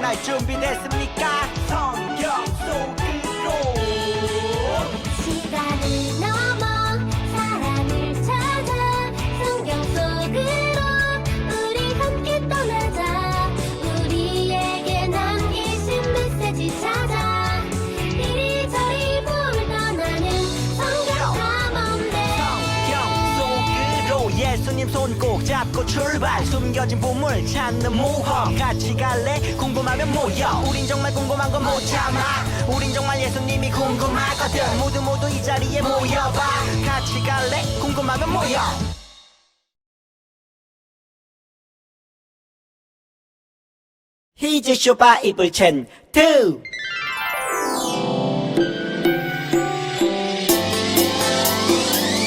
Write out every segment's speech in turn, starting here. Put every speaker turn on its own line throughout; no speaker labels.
떠날 준비됐습니까? 성경 속으로
시간을 넘어 사랑을 찾아 성경 속으로 우리 함께 떠나자. 우리에게 남기신 메시지 찾아 이리저리 볼 떠나는 성경 탐험대.
성경 속으로 예수님 손 꼭 잡고 출발. 숨겨진 보물 찾는 모험 같이 갈래? 궁금하면 모여. 우린 정말 궁금한 건 못 참아. 우린 정말 예수님이 궁금하거든. 모두 이 자리에 모여봐. 같이 갈래? 궁금하면 모여. Here's your Bible chain 2.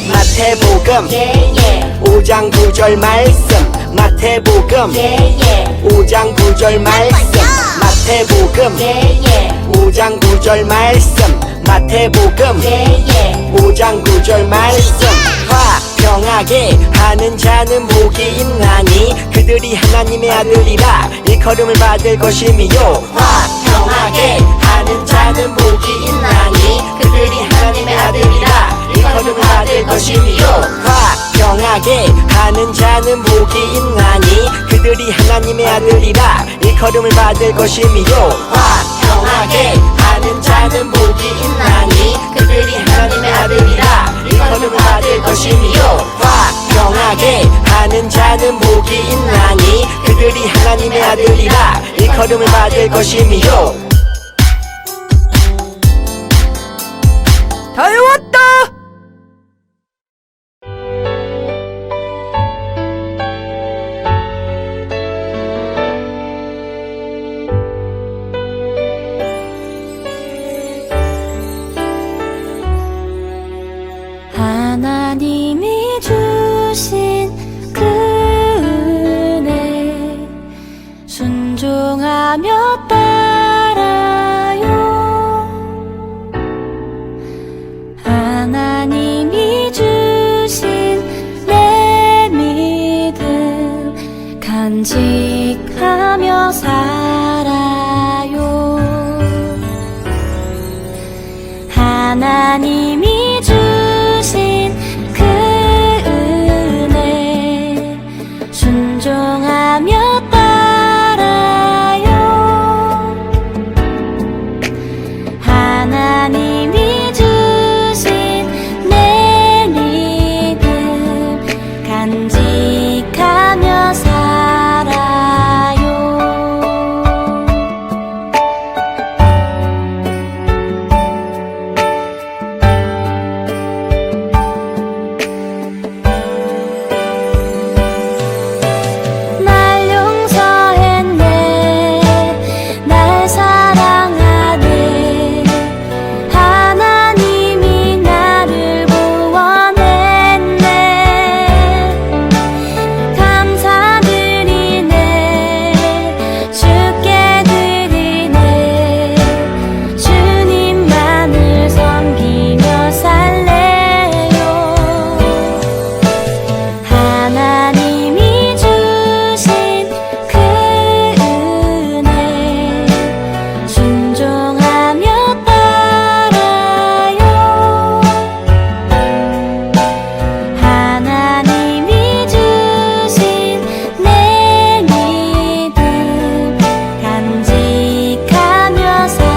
마태복음 5장 9절 말씀. 마태복음 5장 9절 말씀. 마태복음 5장 9절 말씀. 마태복음 5장 9절 말씀. 화평하게 하는 자는 복이 있나니 그들이 하나님의 아들이라 일컬음을 받을 것이미요. 화평하게 하는 자는 복이 있나니 그들이 하나님의 아들이라 일컬음을 받을 것이미요. 화평하게 하는 자는 복이 있나니 그들이 하나님의 아들이라 일컬음을 받을 것이미요. 화평하게 하는 자는 복이 있나니 그들이 하나님의 아들이라 일컬음을 받을 것이미요. 화평하게 하는 자는 복이 있나니 그들이 하나님의 아들이라 일컬음을 받을 것이미요.
다 외웠다!
하나님이 주신 그 은혜 순종하며 따라요. 하나님이 주신 내 믿음 간직하며 살아요. 하나님이 주신 그 은혜 순종하며 따라요. 하나님이 주신 내 믿음 간직하며 살아요. 날 용서했네. 날 사랑하네. 하나님이 나를 구원했네. 감사드리네. 주께 드리네. 주님만을 섬기며 살래요. 하나님이 주신 그 은혜 순종하며 따라요. 하나님이 주신 내 믿음 간직하며 살아요.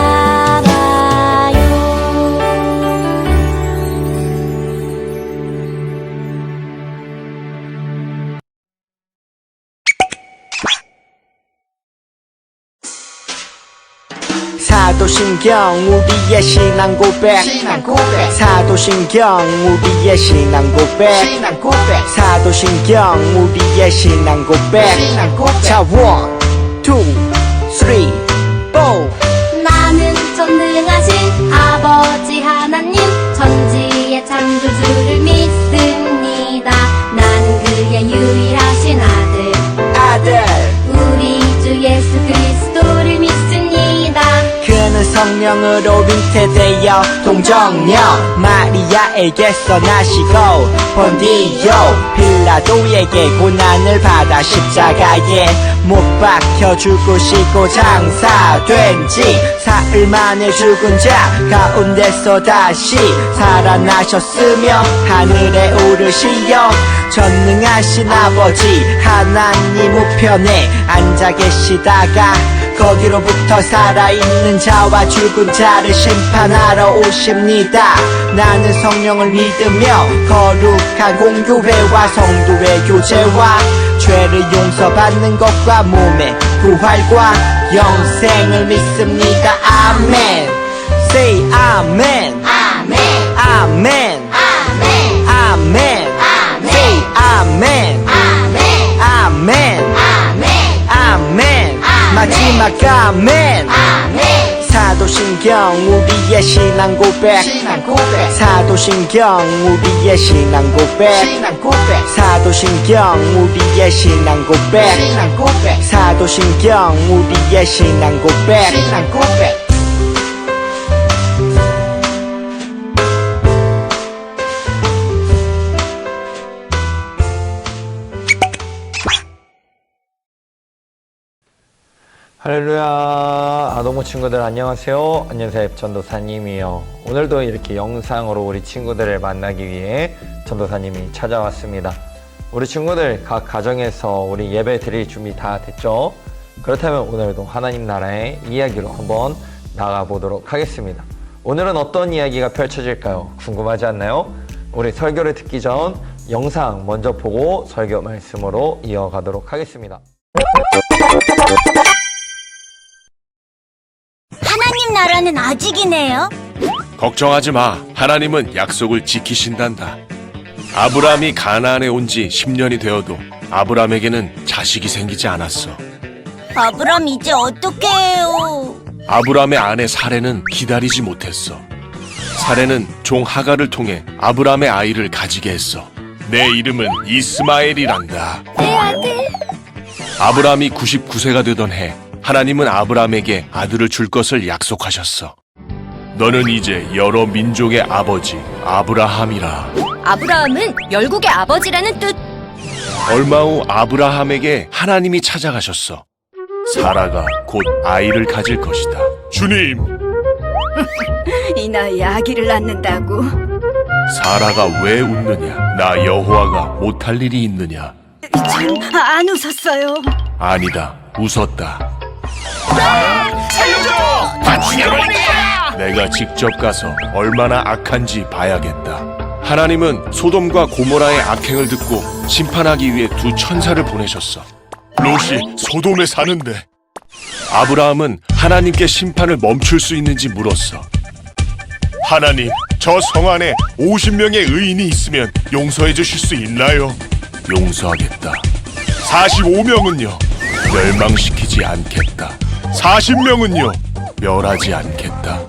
사도신경 우리의 신앙 고백. 사도신경 우리의 신앙 고백. 사도신경 우리의 신앙 고백. 자, 1, 2, 3, 4.
나는 전능하신 아버지 하나님 천지의 창조주를 믿습니다. 난 그의 유일하신 아들 우리 주 예수 그리스도를 믿습니다.
그는 성령으로 빈 세대여 동정녀 마리아에게서 나시고 본디오 빌라도에게 고난을 받아 십자가에 못 박혀 죽으시고 장사된 지 사흘 만에 죽은 자 가운데서 다시 살아나셨으며 하늘에 오르시어 전능하신 아버지 하나님 우편에 앉아 계시다가 거기로부터 살아있는 자와 죽은 자를 심판하러 오십니다. 나는 성령을 믿으며 거룩한 공교회와 성도의 교제와 죄를 용서받는 것과 몸의 부활과 영생을 믿습니다. 아멘. Say 아멘.
아멘.
아멘.
아멘.
아멘. Say 아멘.
아멘.
아멘.
아멘.
아멘. 마지막 아멘.
아멘.
사도신경 우리의 신앙 고백. 사도신경 우리의 신앙 고백. 사도신경 우리의 신앙 고백. 사도신경 우리의 신앙 고백.
할렐루야. 아동부 친구들 안녕하세요. 안녕하세요. 전도사님이요. 오늘도 이렇게 영상으로 우리 친구들을 만나기 위해 전도사님이 찾아왔습니다. 우리 친구들 각 가정에서 우리 예배 드릴 준비 다 됐죠? 그렇다면 오늘도 하나님 나라의 이야기로 한번 나가보도록 하겠습니다. 오늘은 어떤 이야기가 펼쳐질까요? 궁금하지 않나요? 우리 설교를 듣기 전 영상 먼저 보고 설교 말씀으로 이어가도록 하겠습니다.
하나님 나라는 아직이네요.
걱정하지 마. 하나님은 약속을 지키신단다. 아브라함이 가나안에 온 지 10년이 되어도 아브라함에게는 자식이 생기지 않았어.
아브람 이제 어떻게 해요?
아브라함의 아내 사레는 기다리지 못했어. 사레는 종 하갈을 통해 아브라함의 아이를 가지게 했어. 내 이름은 이스마엘이란다.
내 아들.
아브라함이 99세가 되던 해 하나님은 아브라함에게 아들을 줄 것을 약속하셨어. 너는 이제 여러 민족의 아버지 아브라함이라.
아브라함은 열국의 아버지라는 뜻.
얼마 후 아브라함에게 하나님이 찾아가셨어. 사라가 곧 아이를 가질 것이다. 주님!
이 나이에 아기를 낳는다고.
사라가 왜 웃느냐? 나 여호와가 못할 일이 있느냐?
전 안 웃었어요.
아니다, 웃었다.
살려줘!
다 죽여버릴 거야! 내가 직접 가서 얼마나 악한지 봐야겠다. 하나님은 소돔과 고모라의 악행을 듣고 심판하기 위해 두 천사를 보내셨어. 롯이 소돔에 사는데. 아브라함은 하나님께 심판을 멈출 수 있는지 물었어. 하나님, 저 성 안에 50명의 의인이 있으면 용서해 주실 수 있나요? 용서하겠다. 45명은요? 멸망시키지 않겠다. 40명은요? 멸하지 않겠다.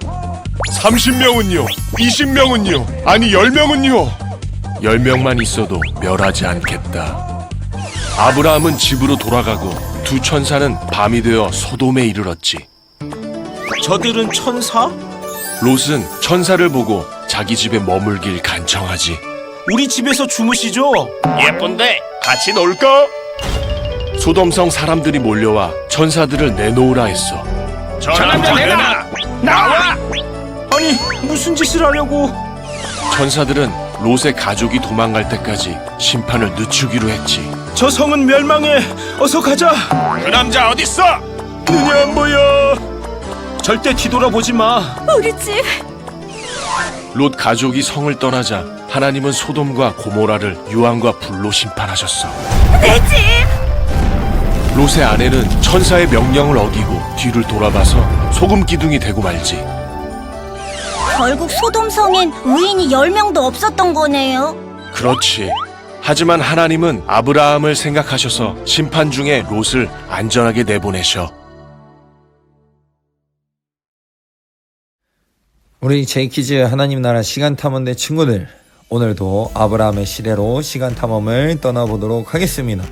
30명은요? 20명은요? 아니 10명은요? 10명만 있어도 멸하지 않겠다. 아브라함은 집으로 돌아가고 두 천사는 밤이 되어 소돔에 이르렀지.
저들은 천사?
롯은 천사를 보고 자기 집에 머물길 간청하지.
우리 집에서 주무시죠?
예쁜데 같이 놀까? 소돔성 사람들이 몰려와 천사들을 내놓으라 했어.
저 남자 내놔! 나와! 아니 무슨 짓을 하려고?
천사들은 롯의 가족이 도망갈 때까지 심판을 늦추기로 했지.
저 성은 멸망해. 어서 가자.
그 남자 어딨어?
눈이 안 보여. 절대 뒤돌아보지 마.
우리 집.
롯 가족이 성을 떠나자 하나님은 소돔과 고모라를 유황과 불로 심판하셨어.
내 집.
롯의 아내는 천사의 명령을 어기고 뒤를 돌아봐서 소금 기둥이 되고 말지.
결국 소돔성엔 의인이 10명도 없었던 거네요.
그렇지. 하지만 하나님은 아브라함을 생각하셔서 심판 중에 롯을 안전하게 내보내셔.
우리 제이키즈 하나님 나라 시간 탐험대 친구들, 오늘도 아브라함의 시대로 시간 탐험을 떠나보도록 하겠습니다.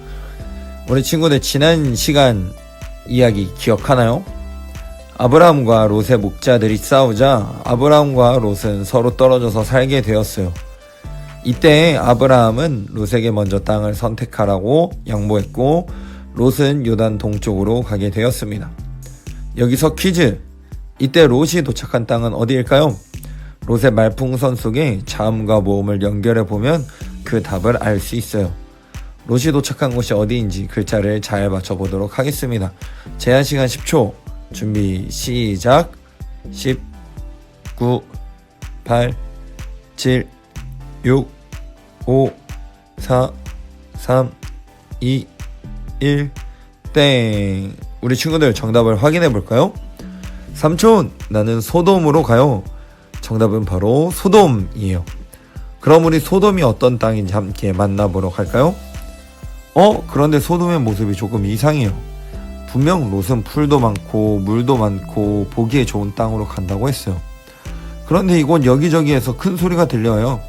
우리 친구들 지난 시간 이야기 기억하나요? 아브라함과 롯의 목자들이 싸우자 아브라함과 롯은 서로 떨어져서 살게 되었어요. 이때 아브라함은 롯에게 먼저 땅을 선택하라고 양보했고 롯은 요단 동쪽으로 가게 되었습니다. 여기서 퀴즈! 이때 롯이 도착한 땅은 어디일까요? 롯의 말풍선 속에 자음과 모음을 연결해 보면 그 답을 알 수 있어요. 롯이 도착한 곳이 어디인지 글자를 잘 맞춰보도록 하겠습니다. 제한 시간 10초. 준비 시작. 10, 9, 8, 7, 6, 5, 4, 3, 2, 1, 땡. 우리 친구들 정답을 확인해 볼까요? 삼촌, 나는 소돔으로 가요. 정답은 바로 소돔이에요. 그럼 우리 소돔이 어떤 땅인지 함께 만나보러 갈까요? 그런데 소돔의 모습이 조금 이상해요. 분명 롯은 풀도 많고 물도 많고 보기에 좋은 땅으로 간다고 했어요. 그런데 이곳 여기저기에서 큰 소리가 들려요.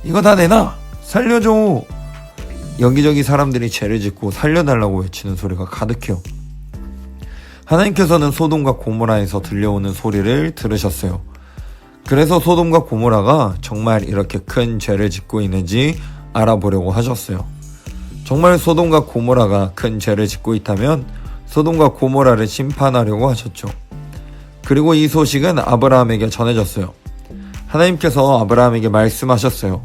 이거 다 내놔! 살려줘! 여기저기 사람들이 죄를 짓고 살려달라고 외치는 소리가 가득해요. 하나님께서는 소돔과 고모라에서 들려오는 소리를 들으셨어요. 그래서 소돔과 고모라가 정말 이렇게 큰 죄를 짓고 있는지 알아보려고 하셨어요. 정말 소돔과 고모라가 큰 죄를 짓고 있다면 소돔과 고모라를 심판하려고 하셨죠. 그리고 이 소식은 아브라함에게 전해졌어요. 하나님께서 아브라함에게 말씀하셨어요.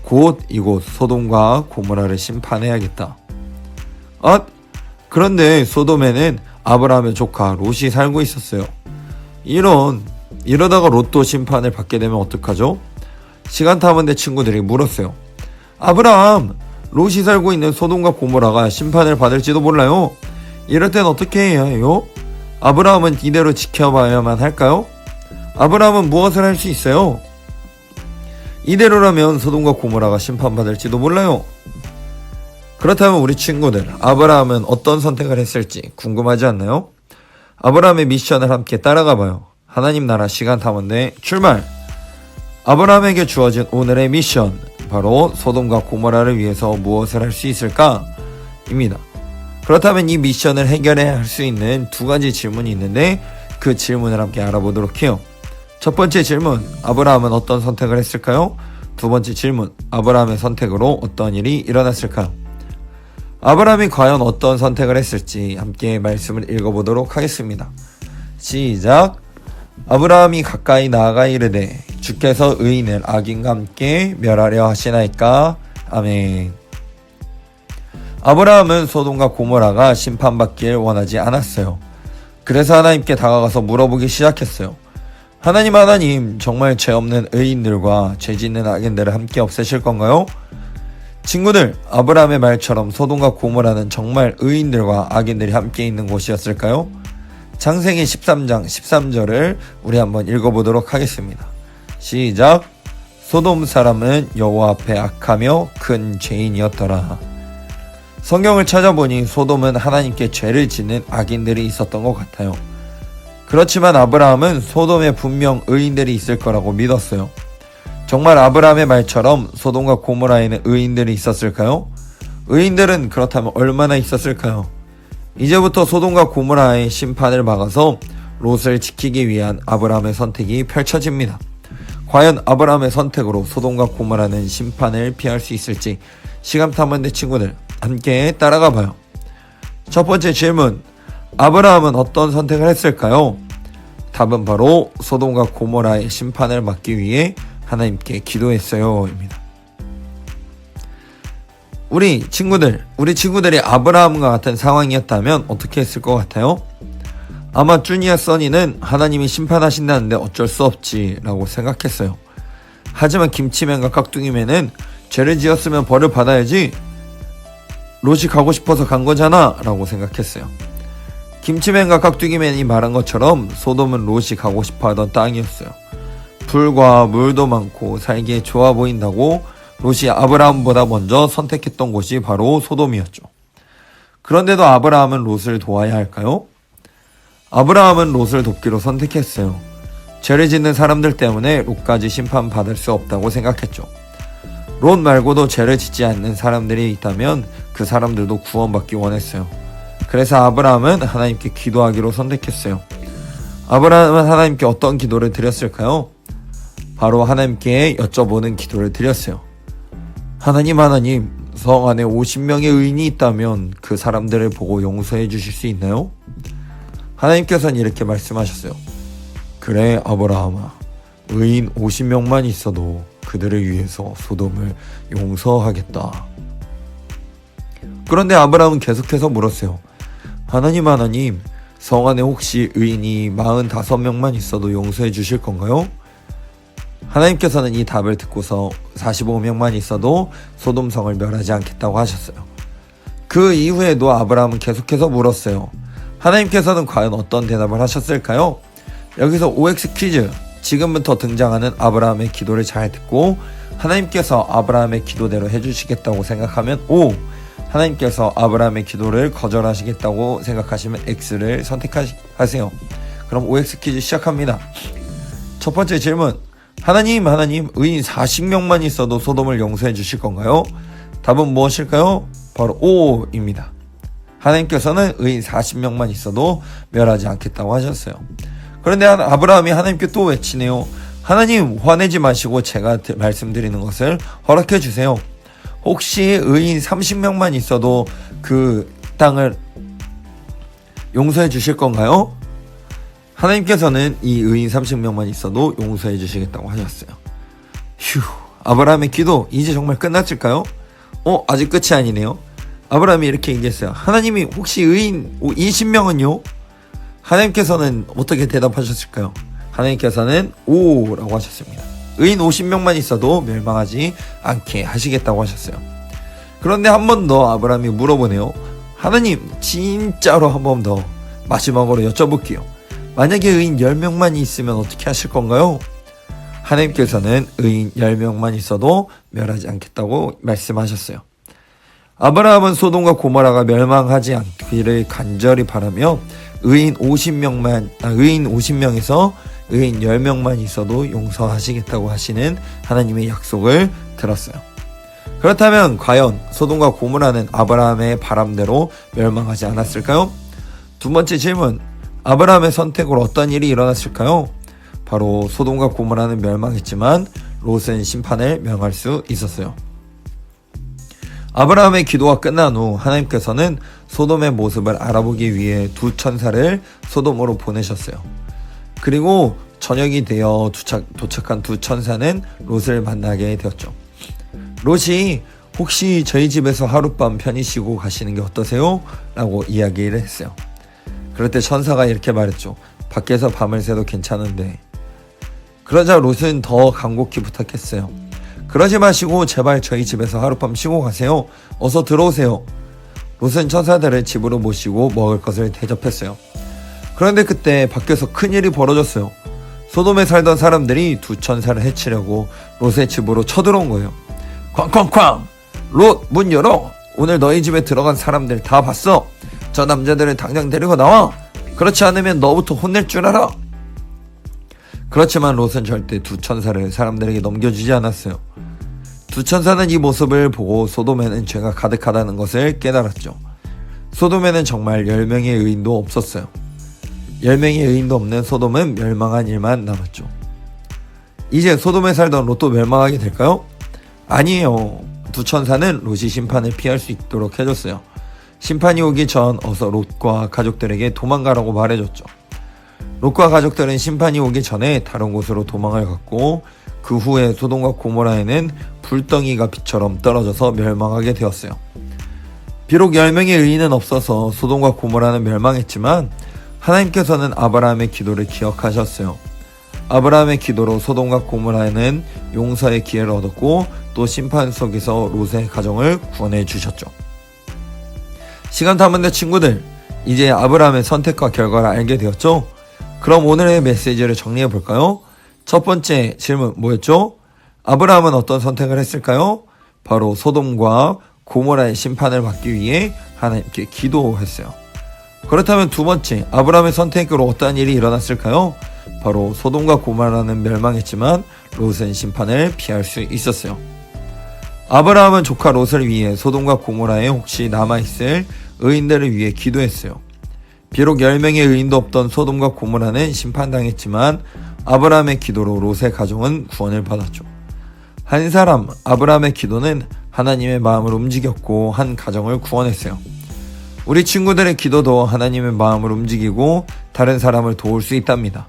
곧 이곳 소돔과 고모라를 심판해야겠다. 그런데 소돔에는 아브라함의 조카 롯이 살고 있었어요. 이러다가 롯도 심판을 받게 되면 어떡하죠? 시간탐험대 친구들이 물었어요. 아브라함, 롯이 살고 있는 소돔과 고모라가 심판을 받을지도 몰라요. 이럴 땐 어떻게 해야 해요? 아브라함은 이대로 지켜봐야만 할까요? 아브라함은 무엇을 할 수 있어요? 이대로라면 소돔과 고모라가 심판받을지도 몰라요. 그렇다면 우리 친구들, 아브라함은 어떤 선택을 했을지 궁금하지 않나요? 아브라함의 미션을 함께 따라가봐요. 하나님 나라 시간탐험대 출발! 아브라함에게 주어진 오늘의 미션, 바로 소돔과 고모라를 위해서 무엇을 할 수 있을까? 입니다. 그렇다면 이 미션을 해결해야 할 수 있는 두 가지 질문이 있는데 그 질문을 함께 알아보도록 해요. 첫 번째 질문, 아브라함은 어떤 선택을 했을까요? 두 번째 질문, 아브라함의 선택으로 어떤 일이 일어났을까요? 아브라함이 과연 어떤 선택을 했을지 함께 말씀을 읽어보도록 하겠습니다. 시작! 아브라함이 가까이 나아가 이르되 주께서 의인을 악인과 함께 멸하려 하시나이까? 아멘. 아브라함은 소돔과 고모라가 심판받길 원하지 않았어요. 그래서 하나님께 다가가서 물어보기 시작했어요. 하나님, 정말 죄 없는 의인들과 죄 짓는 악인들을 함께 없애실 건가요? 친구들, 아브라함의 말처럼 소돔과 고모라는 정말 의인들과 악인들이 함께 있는 곳이었을까요? 창세기 13장 13절을 우리 한번 읽어보도록 하겠습니다. 시작! 소돔 사람은 여호와 앞에 악하며 큰 죄인이었더라. 성경을 찾아보니 소돔은 하나님께 죄를 짓는 악인들이 있었던 것 같아요. 그렇지만 아브라함은 소돔에 분명 의인들이 있을 거라고 믿었어요. 정말 아브라함의 말처럼 소돔과 고모라에는 의인들이 있었을까요? 의인들은 그렇다면 얼마나 있었을까요? 이제부터 소돔과 고모라의 심판을 막아서 롯을 지키기 위한 아브라함의 선택이 펼쳐집니다. 과연 아브라함의 선택으로 소돔과 고모라는 심판을 피할 수 있을지 시간탐험대 친구들 함께 따라가 봐요. 첫 번째 질문, 아브라함은 어떤 선택을 했을까요? 답은 바로 소돔과 고모라의 심판을 막기 위해 하나님께 기도했어요 입니다. 우리 친구들이 아브라함과 같은 상황이었다면 어떻게 했을 것 같아요? 아마 쭈니아 써니는 하나님이 심판하신다는데 어쩔 수 없지 라고 생각했어요. 하지만 김치맨과 깍두기맨은 죄를 지었으면 벌을 받아야지, 롯이 가고 싶어서 간 거잖아 라고 생각했어요. 김치맨과 깍두기맨이 말한 것처럼 소돔은 롯이 가고 싶어하던 땅이었어요. 풀과 물도 많고 살기에 좋아 보인다고 롯이 아브라함보다 먼저 선택했던 곳이 바로 소돔이었죠. 그런데도 아브라함은 롯을 도와야 할까요? 아브라함은 롯을 돕기로 선택했어요. 죄를 짓는 사람들 때문에 롯까지 심판받을 수 없다고 생각했죠. 롯 말고도 죄를 짓지 않는 사람들이 있다면 그 사람들도 구원받기 원했어요. 그래서 아브라함은 하나님께 기도하기로 선택했어요. 아브라함은 하나님께 어떤 기도를 드렸을까요? 바로 하나님께 여쭤보는 기도를 드렸어요. 하나님, 성 안에 50명의 의인이 있다면 그 사람들을 보고 용서해 주실 수 있나요? 하나님께서는 이렇게 말씀하셨어요. 그래, 아브라함아, 의인 50명만 있어도 그들을 위해서 소돔을 용서하겠다. 그런데 아브라함은 계속해서 물었어요. 하나님, 성 안에 혹시 의인이 45명만 있어도 용서해 주실 건가요? 하나님께서는 이 답을 듣고서 45명만 있어도 소돔성을 멸하지 않겠다고 하셨어요. 그 이후에도 아브라함은 계속해서 물었어요. 하나님께서는 과연 어떤 대답을 하셨을까요? 여기서 OX 퀴즈. 지금부터 등장하는 아브라함의 기도를 잘 듣고 하나님께서 아브라함의 기도대로 해주시겠다고 생각하면 O, 하나님께서 아브라함의 기도를 거절하시겠다고 생각하시면 X를 선택하세요. 그럼 OX 퀴즈 시작합니다. 첫 번째 질문. 하나님, 의인 40명만 있어도 소돔을 용서해 주실 건가요? 답은 무엇일까요? 바로 O입니다. 하나님께서는 의인 40명만 있어도 멸하지 않겠다고 하셨어요. 그런데 아브라함이 하나님께 또 외치네요. 하나님, 화내지 마시고 제가 말씀드리는 것을 허락해 주세요. 혹시 의인 30명만 있어도 그 땅을 용서해 주실 건가요? 하나님께서는 이 의인 30명만 있어도 용서해 주시겠다고 하셨어요. 휴, 아브라함의 기도 이제 정말 끝났을까요? 아직 끝이 아니네요. 아브라함이 이렇게 얘기했어요. 하나님이 혹시 의인 20명은요? 하나님께서는 어떻게 대답하셨을까요? 하나님께서는 오라고 하셨습니다. 의인 50명만 있어도 멸망하지 않게 하시겠다고 하셨어요. 그런데 한 번 더 아브라함이 물어보네요. 하나님, 진짜로 한 번 더 마지막으로 여쭤볼게요. 만약에 의인 10명만 있으면 어떻게 하실 건가요? 하나님께서는 의인 10명만 있어도 멸하지 않겠다고 말씀하셨어요. 아브라함은 소돔과 고모라가 멸망하지 않기를 간절히 바라며 의인 50명에서 의인 10명만 있어도 용서하시겠다고 하시는 하나님의 약속을 들었어요. 그렇다면 과연 소돔과 고모라는 아브라함의 바람대로 멸망하지 않았을까요? 두 번째 질문. 아브라함의 선택으로 어떤 일이 일어났을까요? 바로 소돔과 고모라는 멸망했지만 롯은 심판을 명할 수 있었어요. 아브라함의 기도가 끝난 후 하나님께서는 소돔의 모습을 알아보기 위해 두 천사를 소돔으로 보내셨어요. 그리고 저녁이 되어 도착한 두 천사는 롯을 만나게 되었죠. 롯이 혹시 저희 집에서 하룻밤 편히 쉬고 가시는 게 어떠세요? 라고 이야기를 했어요. 그럴 때 천사가 이렇게 말했죠. 밖에서 밤을 새도 괜찮은데. 그러자 롯은 더 간곡히 부탁했어요. 그러지 마시고 제발 저희 집에서 하룻밤 쉬고 가세요. 어서 들어오세요. 롯은 천사들을 집으로 모시고 먹을 것을 대접했어요. 그런데 그때 밖에서 큰일이 벌어졌어요. 소돔에 살던 사람들이 두 천사를 해치려고 롯의 집으로 쳐들어온 거예요. 쾅쾅쾅! 롯, 문 열어! 오늘 너희 집에 들어간 사람들 다 봤어. 저 남자들을 당장 데리고 나와. 그렇지 않으면 너부터 혼낼 줄 알아. 그렇지만 롯은 절대 두 천사를 사람들에게 넘겨주지 않았어요. 두 천사는 이 모습을 보고 소돔에는 죄가 가득하다는 것을 깨달았죠. 소돔에는 정말 10명의 의인도 없었어요. 10명의 의인도 없는 소돔은 멸망한 일만 남았죠. 이제 소돔에 살던 롯도 멸망하게 될까요? 아니에요. 두 천사는 롯이 심판을 피할 수 있도록 해줬어요. 심판이 오기 전 어서 롯과 가족들에게 도망가라고 말해줬죠. 롯과 가족들은 심판이 오기 전에 다른 곳으로 도망을 갔고 그 후에 소돔과 고모라에는 불덩이가 빛처럼 떨어져서 멸망하게 되었어요. 비록 10명의 의인은 없어서 소돔과 고모라는 멸망했지만 하나님께서는 아브라함의 기도를 기억하셨어요. 아브라함의 기도로 소돔과 고모라에는 용서의 기회를 얻었고 또 심판 속에서 롯의 가정을 구원해 주셨죠. 시간 탐험대 친구들, 이제 아브라함의 선택과 결과를 알게 되었죠? 그럼 오늘의 메시지를 정리해 볼까요? 첫 번째 질문 뭐였죠? 아브라함은 어떤 선택을 했을까요? 바로 소돔과 고모라의 심판을 받기 위해 하나님께 기도했어요. 그렇다면 두 번째, 아브라함의 선택으로 어떠한 일이 일어났을까요? 바로 소돔과 고모라는 멸망했지만 롯은 심판을 피할 수 있었어요. 아브라함은 조카 롯을 위해 소돔과 고모라에 혹시 남아있을 의인들을 위해 기도했어요. 비록 10명의 의인도 없던 소돔과 고모라는 심판당했지만 아브라함의 기도로 롯의 가정은 구원을 받았죠. 한 사람 아브라함의 기도는 하나님의 마음을 움직였고 한 가정을 구원했어요. 우리 친구들의 기도도 하나님의 마음을 움직이고 다른 사람을 도울 수 있답니다.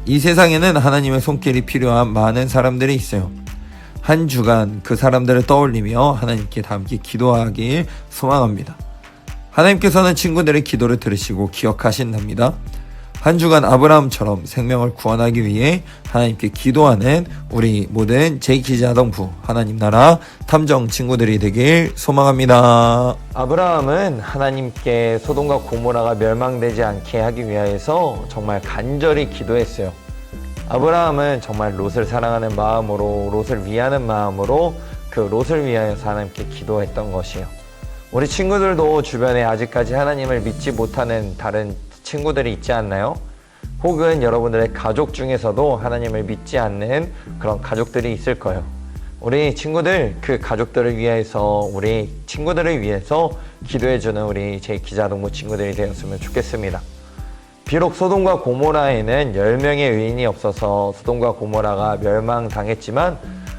이 세상에는 하나님의 손길이 필요한 많은 사람들이 있어요. 한 주간 그 사람들을 떠올리며 하나님께 함께 기도하길 소망합니다. 하나님께서는 친구들의 기도를 들으시고 기억하신답니다. 한 주간 아브라함처럼 생명을 구원하기 위해 하나님께 기도하는 우리 모든 제2기자동부 하나님 나라 탐정 친구들이 되길 소망합니다. 아브라함은 하나님께 소돔과 고모라가 멸망되지 않게 하기 위해서 정말 간절히 기도했어요. 아브라함은 정말 롯을 사랑하는 마음으로, 롯을 위하는 마음으로 그 롯을 위하여서 하나님께 기도했던 것이에요. 우리 친구들도 주변에 아직까지 하나님을 믿지 못하는 다른 친구들이 있지 않나요? 혹은 여러분들의 가족 중에서도 하나님을 믿지 않는 그런 가족들이 있을 거예요. 우리 친구들, 그 가족들을 위해서, 우리 친구들을 위해서 기도해주는 우리 제2기자동부 친구들이 되었으면 좋겠습니다. 비록 소돔과 고모라에는 10명의 의인이 없어서 소돔과 고모라가 멸망당했지만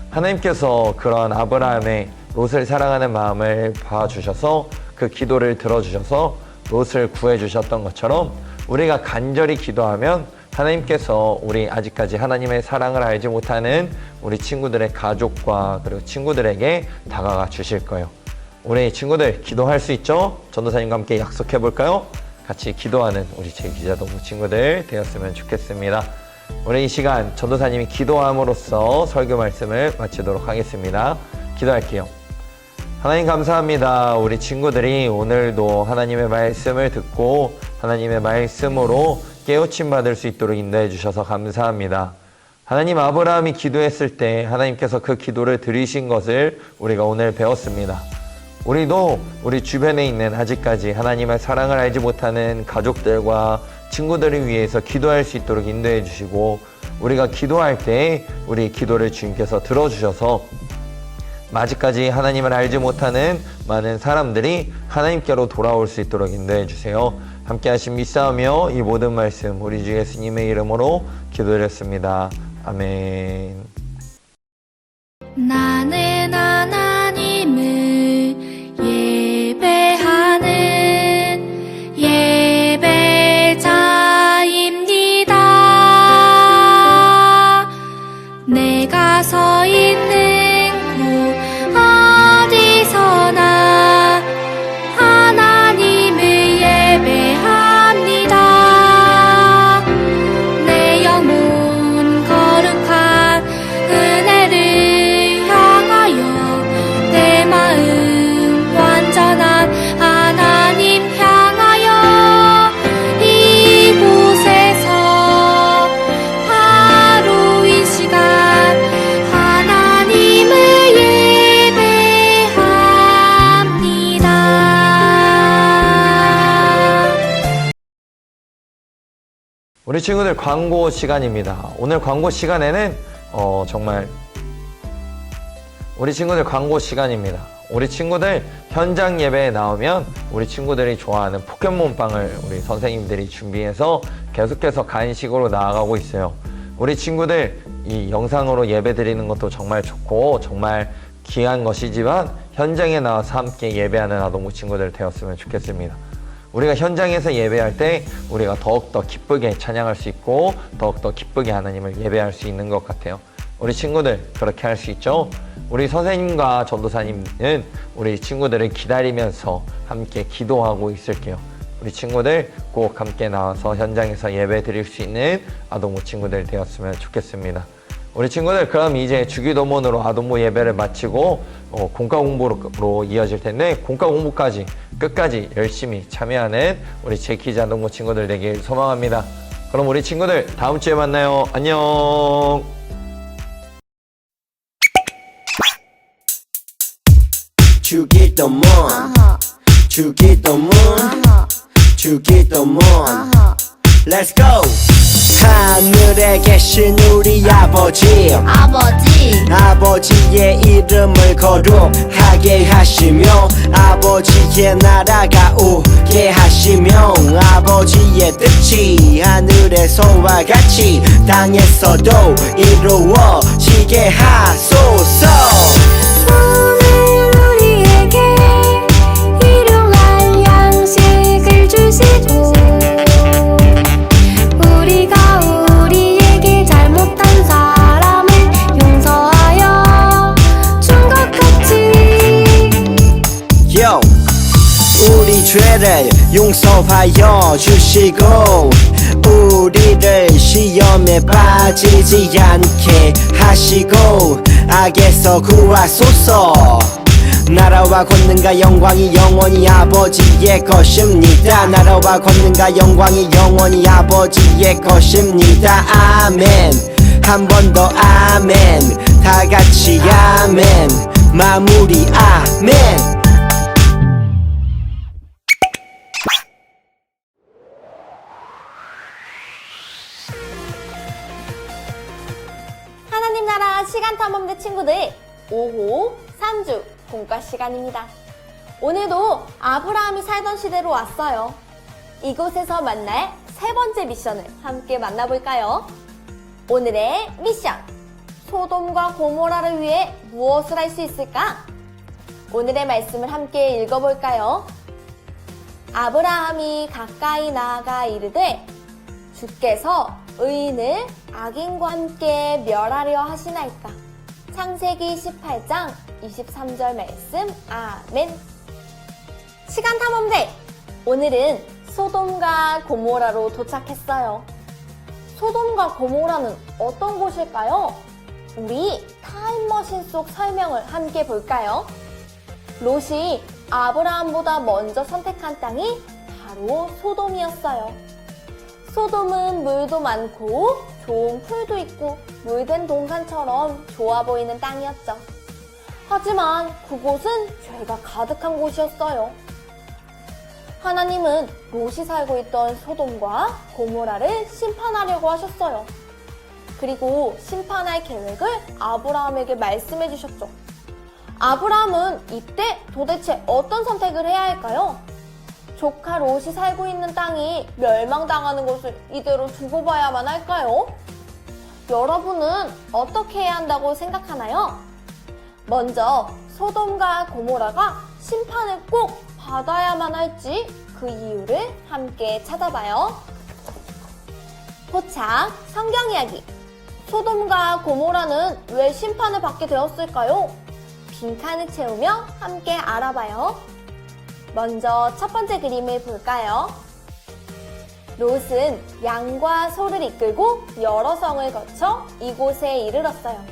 하나님께서 그런 아브라함의 롯을 사랑하는 마음을 봐주셔서 그 기도를 들어주셔서 롯을 구해주셨던 것처럼 우리가 간절히 기도하면 하나님께서 우리 아직까지 하나님의 사랑을 알지 못하는 우리 친구들의 가족과 그리고 친구들에게 다가가 주실 거예요. 우리 친구들 기도할 수 있죠? 전도사님과 함께 약속해 볼까요? 같이 기도하는 우리 제2기자동부 친구들 되었으면 좋겠습니다. 우리 이 시간 전도사님이 기도함으로써 설교 말씀을 마치도록 하겠습니다. 기도할게요. 하나님 감사합니다. 우리 친구들이 오늘도 하나님의 말씀을 듣고 하나님의 말씀으로 깨우침 받을 수 있도록 인도해 주셔서 감사합니다. 하나님, 아브라함이 기도했을 때 하나님께서 그 기도를 들으신 것을 우리가 오늘 배웠습니다. 우리도 우리 주변에 있는 아직까지 하나님의 사랑을 알지 못하는 가족들과 친구들을 위해서 기도할 수 있도록 인도해 주시고, 우리가 기도할 때 우리 기도를 주님께서 들어주셔서 아직까지 하나님을 알지 못하는 많은 사람들이 하나님께로 돌아올 수 있도록 인도해 주세요. 함께 하신 믿사오며 이 모든 말씀 우리 주 예수님의 이름으로 기도드렸습니다. 아멘.
나는 하나님을 예배하는 예배자입니다. 내가 서 있는 어디서나 하나님을 예배합니다. 내 영혼 거룩한 은혜를 향하여 내 마음 완전한 하나님 향하여 이곳에서 바로 이 시간 하나님을
우리 친구들 광고 시간입니다. 오늘 광고 시간에는 정말 우리 친구들 광고 시간입니다. 우리 친구들 현장 예배에 나오면 우리 친구들이 좋아하는 포켓몬빵을 우리 선생님들이 준비해서 계속해서 간식으로 나아가고 있어요. 우리 친구들 이 영상으로 예배 드리는 것도 정말 좋고 정말 귀한 것이지만 현장에 나와서 함께 예배하는 아동부 친구들 되었으면 좋겠습니다. 우리가 현장에서 예배할 때 우리가 더욱더 기쁘게 찬양할 수 있고 더욱더 기쁘게 하나님을 예배할 수 있는 것 같아요. 우리 친구들 그렇게 할 수 있죠? 우리 선생님과 전도사님은 우리 친구들을 기다리면서 함께 기도하고 있을게요. 우리 친구들 꼭 함께 나와서 현장에서 예배 드릴 수 있는 아동부 친구들 되었으면 좋겠습니다. 우리 친구들 그럼 이제 주기도문으로 아동부 예배를 마치고 공과 공부로 이어질 텐데 공과 공부까지 끝까지 열심히 참여하는 우리 제2기자 아동부 친구들 되길 소망합니다. 그럼 우리 친구들 다음 주에 만나요. 안녕.
주기도문 주기도문 주기도문 Let's go! 하늘에 계신 우리 아버지 아버지의 이름을 거룩하게 하시며 아버지의 나라가 오게 함께 하시며 아버지의 뜻이 하늘에서와 같이 땅에서도 이루어지게 하소서.
오늘 우리에게 일용할 양식을 주시고 우리가 우리에게 잘못한 사람을 용서하여 준 것 같이
Yo. 우리 죄를 용서하여 주시고 우리를 시험에 빠지지 않게 하시고 악에서 구하소서. 나라와 권능과 영광이 영원히 아버지의 것입니다. 나라와 권능과 영광이 영원히 아버지의 것입니다. 아멘. 한 번 더 아멘. 다 같이 아멘. 마무리 아멘.
하나님 나라 시간탐험대 친구들 5호 3주 공과 시간입니다. 오늘도 아브라함이 살던 시대로 왔어요. 이곳에서 만날 세 번째 미션을 함께 만나볼까요? 오늘의 미션! 소돔과 고모라를 위해 무엇을 할 수 있을까? 오늘의 말씀을 함께 읽어볼까요? 아브라함이 가까이 나아가 이르되 주께서 의인을 악인과 함께 멸하려 하시나이까. 창세기 18장 23절 말씀. 아멘. 시간탐험대! 오늘은 소돔과 고모라로 도착했어요. 소돔과 고모라는 어떤 곳일까요? 우리 타임머신 속 설명을 함께 볼까요? 롯이 아브라함보다 먼저 선택한 땅이 바로 소돔이었어요. 소돔은 물도 많고 좋은 풀도 있고 물된 동산처럼 좋아 보이는 땅이었죠. 하지만 그곳은 죄가 가득한 곳이었어요. 하나님은 롯이 살고 있던 소돔과 고모라를 심판하려고 하셨어요. 그리고 심판할 계획을 아브라함에게 말씀해 주셨죠. 아브라함은 이때 도대체 어떤 선택을 해야 할까요? 조카 롯이 살고 있는 땅이 멸망당하는 것을 이대로 두고 봐야만 할까요? 여러분은 어떻게 해야 한다고 생각하나요? 먼저 소돔과 고모라가 심판을 꼭 받아야만 할지 그 이유를 함께 찾아봐요. 포착 성경 이야기. 소돔과 고모라는 왜 심판을 받게 되었을까요? 빈칸을 채우며 함께 알아봐요. 먼저 첫 번째 그림을 볼까요? 롯은 양과 소를 이끌고 여러 성을 거쳐 이곳에 이르렀어요.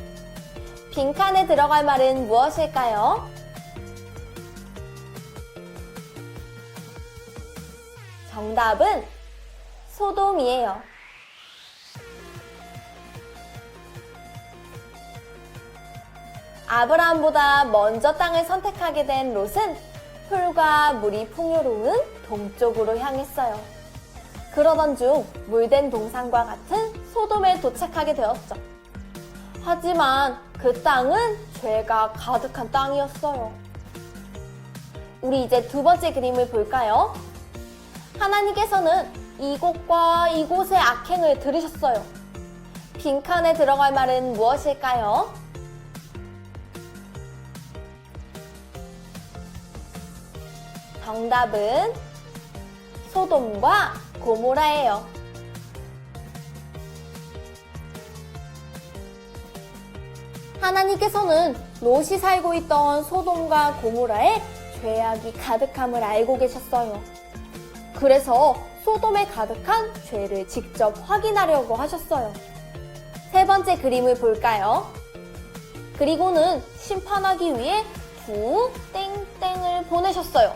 빈칸에 들어갈 말은 무엇일까요? 정답은 소돔이에요. 아브라함보다 먼저 땅을 선택하게 된 롯은 풀과 물이 풍요로운 동쪽으로 향했어요. 그러던 중 물된 동산과 같은 소돔에 도착하게 되었죠. 하지만 그 땅은 죄가 가득한 땅이었어요. 우리 이제 두 번째 그림을 볼까요? 하나님께서는 이곳과 이곳의 악행을 들으셨어요. 빈칸에 들어갈 말은 무엇일까요? 정답은 소돔과 고모라예요. 하나님께서는 롯이 살고 있던 소돔과 고모라에 죄악이 가득함을 알고 계셨어요. 그래서 소돔에 가득한 죄를 직접 확인하려고 하셨어요. 세 번째 그림을 볼까요? 그리고는 심판하기 위해 두 땡땡을 보내셨어요.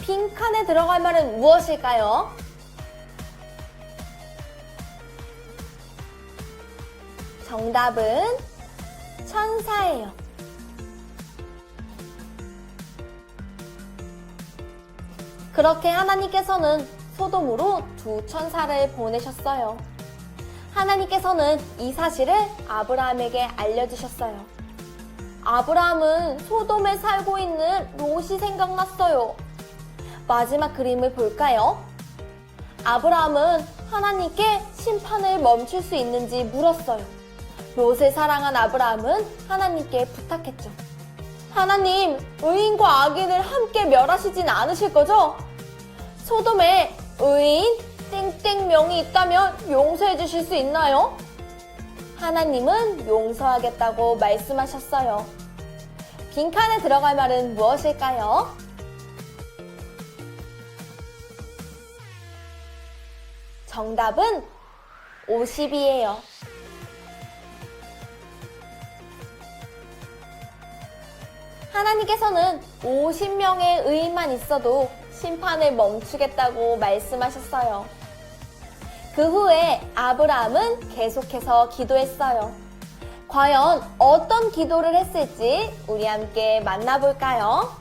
빈칸에 들어갈 말은 무엇일까요? 정답은 천사예요. 그렇게 하나님께서는 소돔으로 두 천사를 보내셨어요. 하나님께서는 이 사실을 아브라함에게 알려주셨어요. 아브라함은 소돔에 살고 있는 롯이 생각났어요. 마지막 그림을 볼까요? 아브라함은 하나님께 심판을 멈출 수 있는지 물었어요. 롯을 사랑한 아브라함은 하나님께 부탁했죠. 하나님, 의인과 악인을 함께 멸하시진 않으실 거죠? 소돔에 의인 땡땡명이 있다면 용서해 주실 수 있나요? 하나님은 용서하겠다고 말씀하셨어요. 빈칸에 들어갈 말은 무엇일까요? 정답은 50이에요. 하나님께서는 50명의 의인만 있어도 심판을 멈추겠다고 말씀하셨어요. 그 후에 아브라함은 계속해서 기도했어요. 과연 어떤 기도를 했을지 우리 함께 만나볼까요?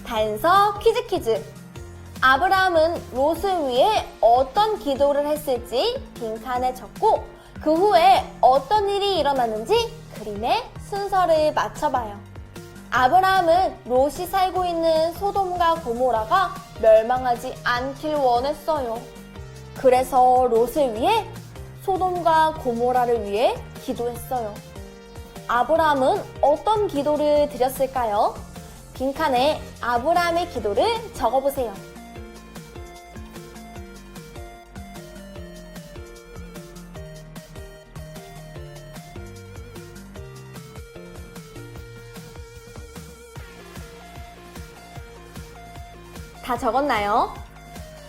단서 퀴즈. 아브라함은 롯을 위해 어떤 기도를 했을지 빈칸에 적고 그 후에 어떤 일이 일어났는지 그림의 순서를 맞춰봐요. 아브라함은 롯이 살고 있는 소돔과 고모라가 멸망하지 않길 원했어요. 그래서 롯을 위해 소돔과 고모라를 위해 기도했어요. 아브라함은 어떤 기도를 드렸을까요? 빈칸에 아브라함의 기도를 적어보세요. 다 적었나요?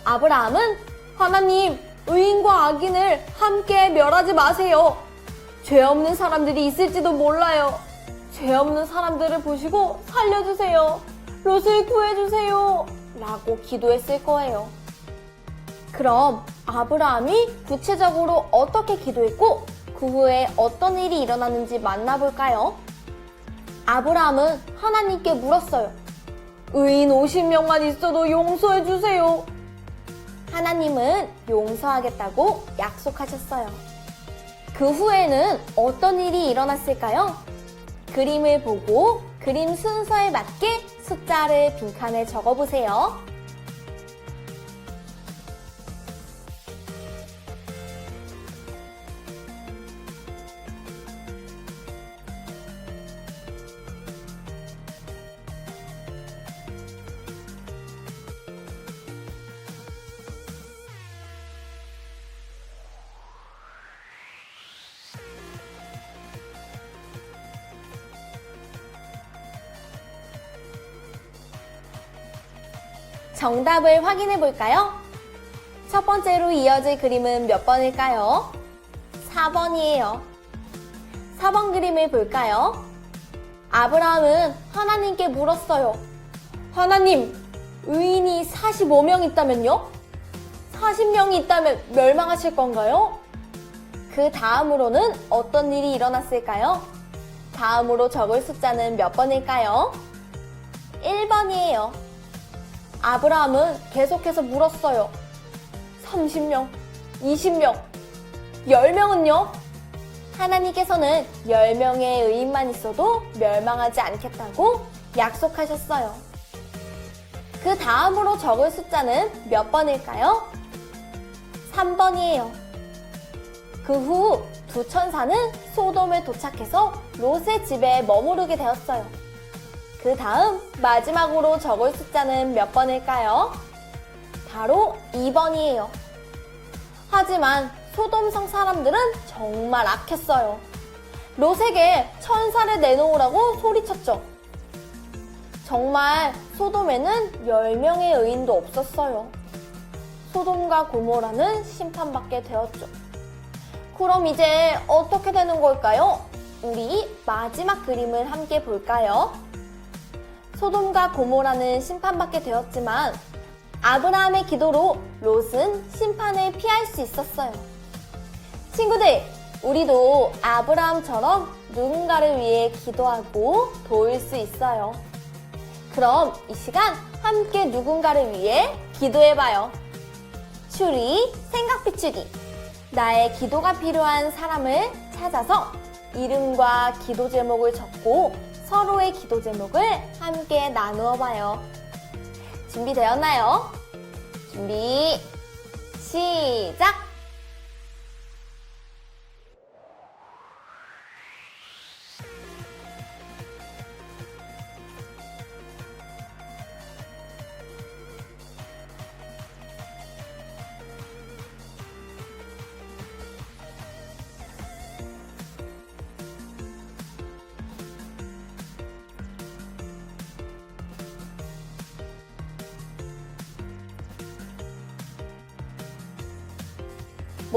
아브라함은 하나님, 의인과 악인을 함께 멸하지 마세요. 죄 없는 사람들이 있을지도 몰라요. 죄 없는 사람들을 보시고 살려주세요. 롯을 구해주세요. 라고 기도했을 거예요. 그럼 아브라함이 구체적으로 어떻게 기도했고 그 후에 어떤 일이 일어났는지 만나볼까요? 아브라함은 하나님께 물었어요. 의인 50명만 있어도 용서해 주세요. 하나님은 용서하겠다고 약속하셨어요. 그 후에는 어떤 일이 일어났을까요? 그림을 보고 그림 순서에 맞게 숫자를 빈칸에 적어보세요. 정답을 확인해 볼까요? 첫 번째로 이어질 그림은 몇 번일까요? 4번이에요. 4번 그림을 볼까요? 아브라함은 하나님께 물었어요. 하나님, 의인이 45명 있다면요? 40명이 있다면 멸망하실 건가요? 그 다음으로는 어떤 일이 일어났을까요? 다음으로 적을 숫자는 몇 번일까요? 1번이에요. 아브라함은 계속해서 물었어요. 30명, 20명, 10명은요? 하나님께서는 10명의 의인만 있어도 멸망하지 않겠다고 약속하셨어요. 그 다음으로 적을 숫자는 몇 번일까요? 3번이에요. 그 후 두 천사는 소돔에 도착해서 롯의 집에 머무르게 되었어요. 그 다음 마지막으로 적을 숫자는 몇 번일까요? 바로 2번이에요. 하지만 소돔성 사람들은 정말 악했어요. 롯에게 천사를 내놓으라고 소리쳤죠. 정말 소돔에는 10명의 의인도 없었어요. 소돔과 고모라는 심판받게 되었죠. 그럼 이제 어떻게 되는 걸까요? 우리 마지막 그림을 함께 볼까요? 소돔과 고모라는 심판받게 되었지만 아브라함의 기도로 롯은 심판을 피할 수 있었어요. 친구들, 우리도 아브라함처럼 누군가를 위해 기도하고 도울 수 있어요. 그럼 이 시간 함께 누군가를 위해 기도해봐요. 추리, 생각 비추기. 나의 기도가 필요한 사람을 찾아서 이름과 기도 제목을 적고 서로의 기도 제목을 함께 나누어 봐요. 준비되었나요? 준비, 시작!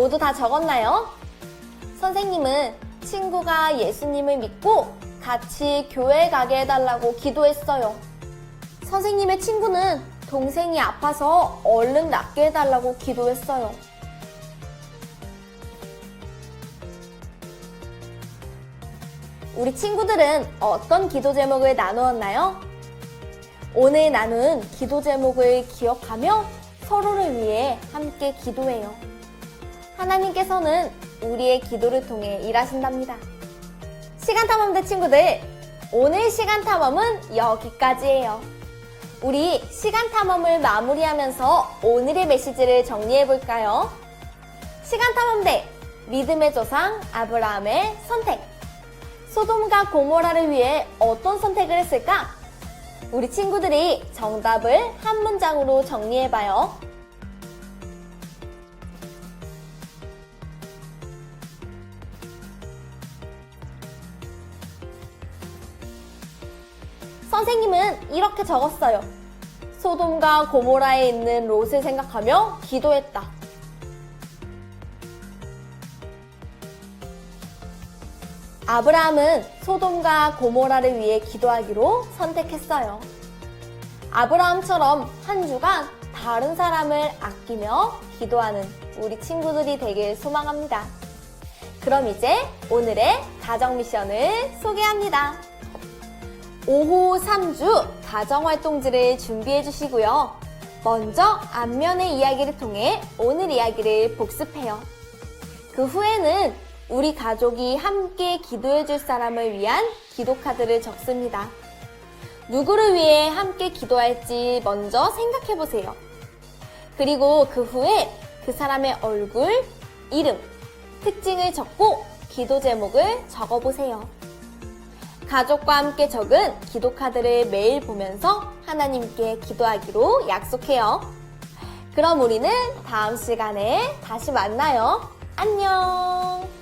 모두 다 적었나요? 선생님은 친구가 예수님을 믿고 같이 교회 가게 해달라고 기도했어요. 선생님의 친구는 동생이 아파서 얼른 낫게 해달라고 기도했어요. 우리 친구들은 어떤 기도 제목을 나누었나요? 오늘 나눈 기도 제목을 기억하며 서로를 위해 함께 기도해요. 하나님께서는 우리의 기도를 통해 일하신답니다. 시간탐험대 친구들, 오늘 시간탐험은 여기까지예요. 우리 시간탐험을 마무리하면서 오늘의 메시지를 정리해볼까요? 시간탐험대, 믿음의 조상 아브라함의 선택. 소돔과 고모라를 위해 어떤 선택을 했을까? 우리 친구들이 정답을 한 문장으로 정리해봐요. 선생님은 이렇게 적었어요. 소돔과 고모라에 있는 롯을 생각하며 기도했다. 아브라함은 소돔과 고모라를 위해 기도하기로 선택했어요. 아브라함처럼 한 주간 다른 사람을 아끼며 기도하는 우리 친구들이 되길 소망합니다. 그럼 이제 오늘의 가정 미션을 소개합니다. 5호 3주 가정활동지를 준비해 주시고요. 먼저 앞면의 이야기를 통해 오늘 이야기를 복습해요. 그 후에는 우리 가족이 함께 기도해 줄 사람을 위한 기도카드를 적습니다. 누구를 위해 함께 기도할지 먼저 생각해 보세요. 그리고 그 후에 그 사람의 얼굴, 이름, 특징을 적고 기도 제목을 적어보세요. 가족과 함께 적은 기도카드를 매일 보면서 하나님께 기도하기로 약속해요. 그럼 우리는 다음 시간에 다시 만나요. 안녕!